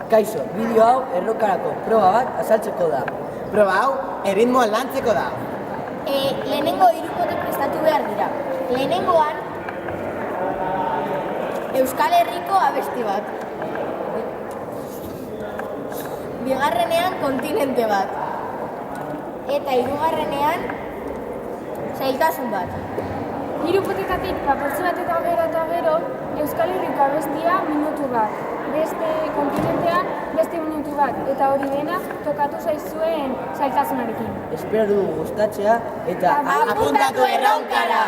Kaixo, bideo hau errokarako proba bat azaltzeko da. Proba hau erritmoa lantzeko da. Lehenengo hirukote prestatu behar dira. Lehenengoan Euskal Herriko abesti bat. Bigarrenean kontinente bat. Eta hirugarrenean zailtasun bat. Hirupotetatik papertze bat eta gero Euskal Herriko abestia minutu bat. Beste kontinentean beste minutu bat. Eta hori dena tokatu zaizuen zailtasunarekin. Espero dugu gustatzea eta Apuntatu erronkara!